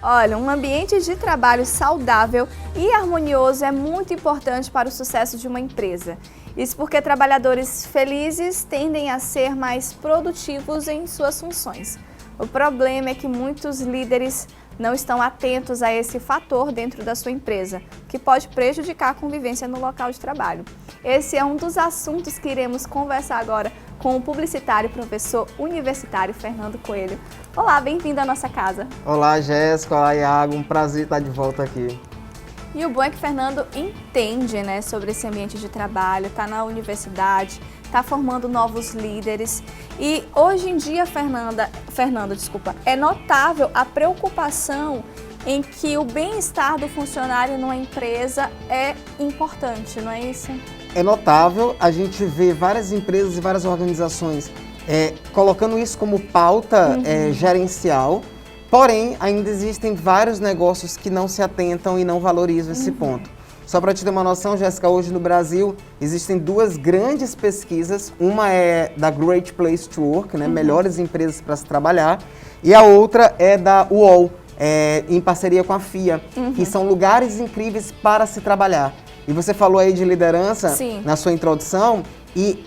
Olha, um ambiente de trabalho saudável e harmonioso é muito importante para o sucesso de uma empresa. Isso porque trabalhadores felizes tendem a ser mais produtivos em suas funções. O problema é que muitos líderes não estão atentos a esse fator dentro da sua empresa, que pode prejudicar a convivência no local de trabalho. Esse é um dos assuntos que iremos conversar agora com o publicitário e professor universitário Fernando Coelho. Olá, bem-vindo à nossa casa. Olá, Jéssica, olá, Iago, um prazer estar de volta aqui. E o bom é que Fernando entende, né, sobre esse ambiente de trabalho, está na universidade, está formando novos líderes. E hoje em dia, Fernando, é notável a preocupação em que o bem-estar do funcionário numa empresa é importante, não é isso? É notável, a gente vê várias empresas e várias organizações colocando isso como pauta gerencial, porém ainda existem vários negócios que não se atentam e não valorizam esse ponto. Só para te ter uma noção, Jéssica, hoje no Brasil existem duas grandes pesquisas, uma é da Great Place to Work, né, melhores empresas para se trabalhar, e a outra é da UOL, em parceria com a FIA, que são lugares incríveis para se trabalhar. E você falou aí de liderança na sua introdução, e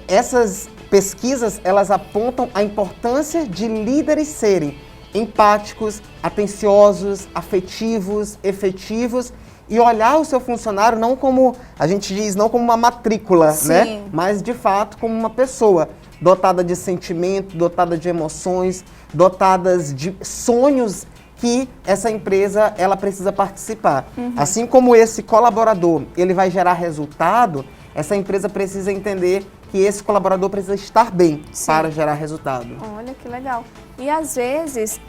essas pesquisas, elas apontam a importância de líderes serem empáticos, atenciosos, afetivos, efetivos, e olhar o seu funcionário não como, a gente diz, não como uma matrícula, né? Mas de fato como uma pessoa dotada de sentimento, dotada de emoções, dotadas de sonhos que essa empresa ela precisa participar. Assim como esse colaborador, ele vai gerar resultado, essa empresa precisa entender que esse colaborador precisa estar bem para gerar resultado. Olha que legal. E às vezes,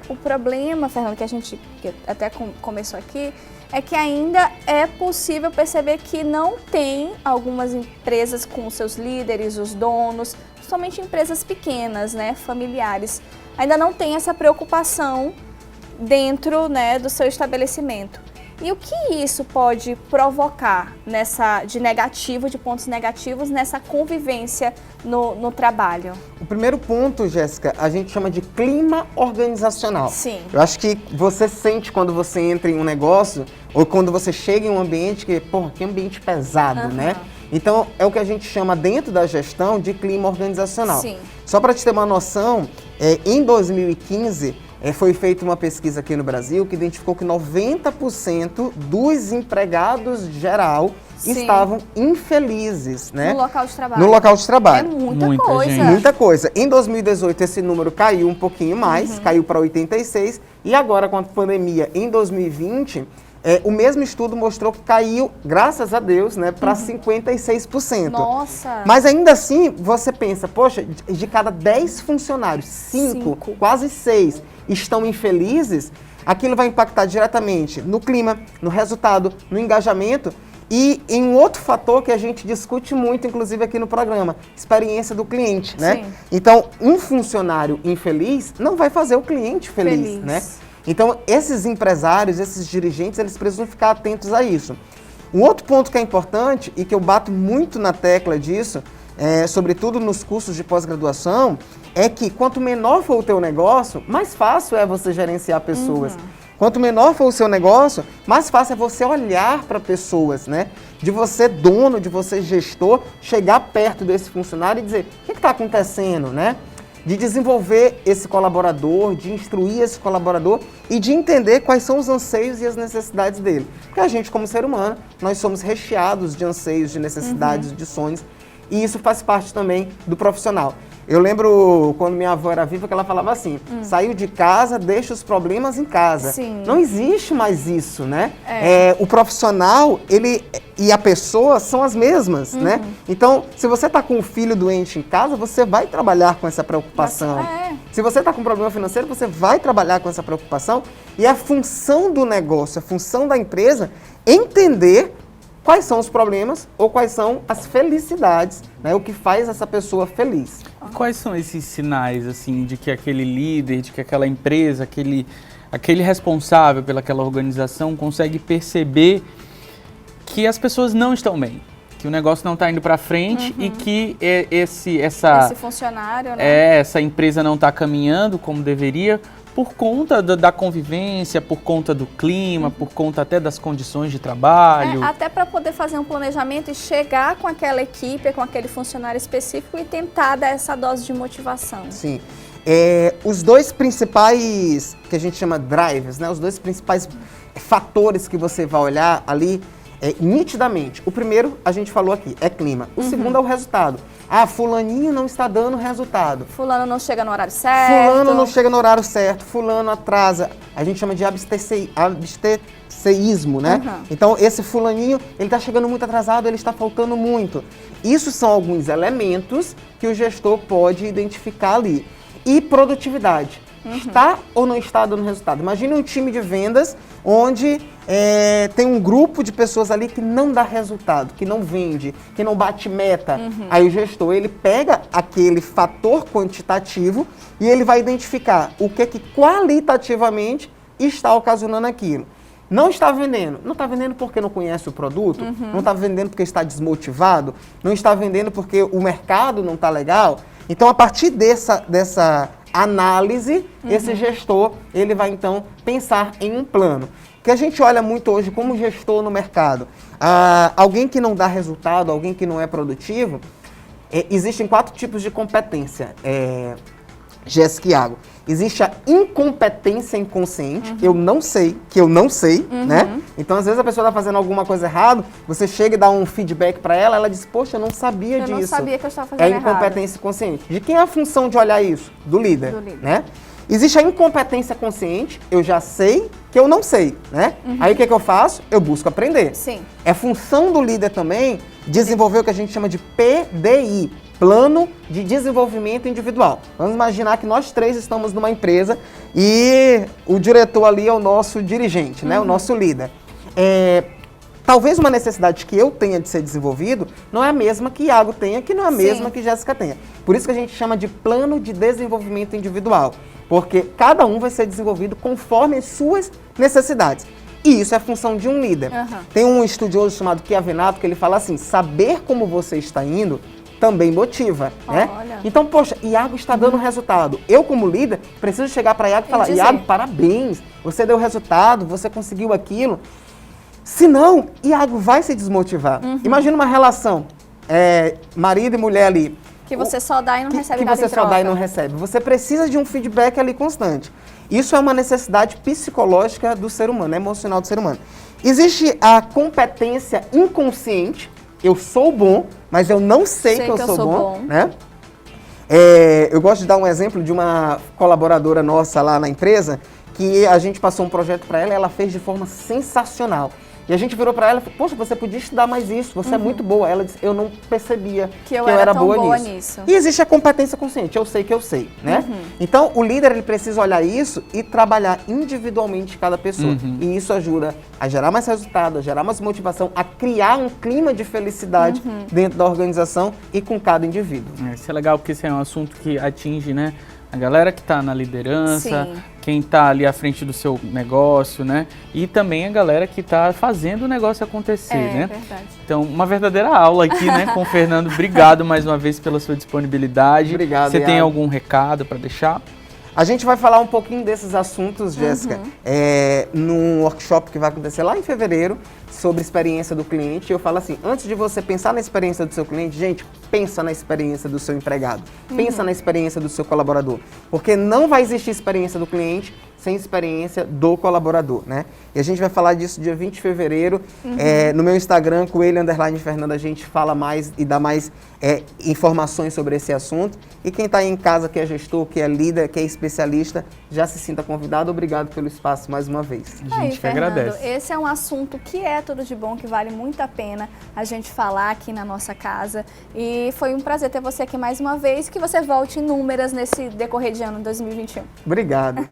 o problema, Fernando, que a gente até começou aqui, é que ainda é possível perceber que não tem algumas empresas com os seus líderes, os donos, principalmente empresas pequenas, né, familiares, ainda não tem essa preocupação dentro, né, do seu estabelecimento. E o que isso pode provocar de negativo, de pontos negativos, nessa convivência no trabalho? O primeiro ponto, Jéssica, a gente chama de clima organizacional. Sim. Eu acho que você sente quando você entra em um negócio, ou quando você chega em um ambiente que, que ambiente pesado, né? Então, é o que a gente chama dentro da gestão de clima organizacional. Sim. Só para te ter uma noção, em 2015, foi feita uma pesquisa aqui no Brasil que identificou que 90% dos empregados geral estavam infelizes, né? No local de trabalho. No local de trabalho. É muita coisa. Gente. Muita coisa. Em 2018, esse número caiu um pouquinho mais, caiu para 86%, e agora, com a pandemia, em 2020, o mesmo estudo mostrou que caiu, graças a Deus, né, para 56%. Nossa! Mas ainda assim, você pensa, poxa, de cada 10 funcionários, 5, quase 6, estão infelizes, aquilo vai impactar diretamente no clima, no resultado, no engajamento e em um outro fator que a gente discute muito, inclusive aqui no programa, experiência do cliente, né? Então, um funcionário infeliz não vai fazer o cliente feliz, né? Então, esses empresários, esses dirigentes, eles precisam ficar atentos a isso. Um outro ponto que é importante e que eu bato muito na tecla disso, sobretudo nos cursos de pós-graduação, é que quanto menor for o teu negócio, mais fácil é você gerenciar pessoas. Quanto menor for o seu negócio, mais fácil é você olhar para pessoas, né? De você dono, de você gestor, chegar perto desse funcionário e dizer, o que está acontecendo, né? De desenvolver esse colaborador, de instruir esse colaborador e de entender quais são os anseios e as necessidades dele. Porque a gente, como ser humano, nós somos recheados de anseios, de necessidades, de sonhos, e isso faz parte também do profissional. Eu lembro quando minha avó era viva que ela falava assim, saiu de casa, deixa os problemas em casa. Não existe mais isso, né? O profissional, ele e a pessoa são as mesmas, né? Então, se você está com o filho doente em casa, você vai trabalhar com essa preocupação. Se você está com um problema financeiro, você vai trabalhar com essa preocupação. E a função do negócio, a função da empresa, entender quais são os problemas ou quais são as felicidades, né? O que faz essa pessoa feliz. Quais são esses sinais, assim, de que aquele líder, de que aquela empresa, aquele responsável pelaquela organização consegue perceber que as pessoas não estão bem, que o negócio não está indo para frente e que esse funcionário, né? essa empresa não está caminhando como deveria por conta da convivência, por conta do clima, por conta até das condições de trabalho. Até para poder fazer um planejamento e chegar com aquela equipe, com aquele funcionário específico e tentar dar essa dose de motivação. Sim. Os dois principais, que a gente chama drivers, né? Os dois principais fatores que você vai olhar ali, nitidamente. O primeiro, a gente falou aqui, é clima. O segundo é o resultado. Fulaninho não está dando resultado. Fulano não chega no horário certo. Fulano não chega no horário certo, fulano atrasa. A gente chama de abstencionismo, né? Então, esse fulaninho, ele está chegando muito atrasado, ele está faltando muito. Isso são alguns elementos que o gestor pode identificar ali. E produtividade. Está ou não está dando resultado? Imagine um time de vendas onde tem um grupo de pessoas ali que não dá resultado, que não vende, que não bate meta. Aí o gestor, ele pega aquele fator quantitativo e ele vai identificar o que qualitativamente está ocasionando aquilo. Não está vendendo. Não está vendendo porque não conhece o produto, não está vendendo porque está desmotivado, não está vendendo porque o mercado não está legal. Então, a partir dessa análise, esse gestor, ele vai então pensar em um plano. Que a gente olha muito hoje como gestor no mercado. Alguém que não dá resultado, alguém que não é produtivo, existem 4 tipos de competência, Jéssica e Iago. Existe a incompetência inconsciente, eu não sei, né? Então, às vezes a pessoa está fazendo alguma coisa errada, você chega e dá um feedback para ela, ela diz, poxa, eu não sabia disso. Eu não sabia que eu estava fazendo errado. É incompetência consciente. De quem é a função de olhar isso? Do líder, né? Existe a incompetência consciente, eu já sei que eu não sei, né? Aí o que eu faço? Eu busco aprender. Sim. É função do líder também desenvolver o que a gente chama de PDI, Plano de Desenvolvimento Individual. Vamos imaginar que nós 3 estamos numa empresa e o diretor ali é o nosso dirigente, né? O nosso líder. Talvez uma necessidade que eu tenha de ser desenvolvido não é a mesma que Iago tenha, que não é a mesma que Jéssica tenha. Por isso que a gente chama de Plano de Desenvolvimento Individual. Porque cada um vai ser desenvolvido conforme as suas necessidades. E isso é função de um líder. Tem um estudioso chamado Chiavenato que ele fala assim, saber como você está indo também motiva, né? Então, poxa, Iago está dando resultado. Eu, como líder, preciso chegar para Iago e falar, Iago, parabéns, você deu resultado, você conseguiu aquilo. Senão, Iago vai se desmotivar. Imagina uma relação, marido e mulher ali. Que você só dá e não recebe nada em troca. Que você só dá e não recebe. Você precisa de um feedback ali constante. Isso é uma necessidade psicológica do ser humano, emocional do ser humano. Existe a competência inconsciente. Eu sou bom, mas eu não sei que eu sou bom, né? Eu gosto de dar um exemplo de uma colaboradora nossa lá na empresa, que a gente passou um projeto para ela e ela fez de forma sensacional. E a gente virou para ela e falou, poxa, você podia estudar mais isso, você é muito boa. Ela disse, eu não percebia que eu era boa nisso. E existe a competência consciente, eu sei que eu sei, né? Então, o líder, ele precisa olhar isso e trabalhar individualmente cada pessoa. E isso ajuda a gerar mais resultado, a gerar mais motivação, a criar um clima de felicidade dentro da organização e com cada indivíduo. Isso é legal porque esse é um assunto que atinge, né? A galera que está na liderança, quem está ali à frente do seu negócio, né? E também a galera que está fazendo o negócio acontecer, né? Verdade. Então, uma verdadeira aula aqui, né, com o Fernando. Obrigado mais uma vez pela sua disponibilidade. Obrigado, Você tem algum recado para deixar? A gente vai falar um pouquinho desses assuntos, Jéssica, num workshop que vai acontecer lá em fevereiro, sobre experiência do cliente. Eu falo assim, antes de você pensar na experiência do seu cliente, gente, pensa na experiência do seu empregado, pensa na experiência do seu colaborador, porque não vai existir experiência do cliente sem experiência do colaborador, né? E a gente vai falar disso dia 20 de fevereiro, no meu Instagram, Coelho_Fernando, a gente fala mais e dá mais informações sobre esse assunto. E quem está aí em casa, que é gestor, que é líder, que é especialista, já se sinta convidado. Obrigado pelo espaço mais uma vez. A gente que agradece. Esse é um assunto que é tudo de bom, que vale muito a pena a gente falar aqui na nossa casa. E foi um prazer ter você aqui mais uma vez, que você volte inúmeras nesse decorrer de ano 2021. Obrigado.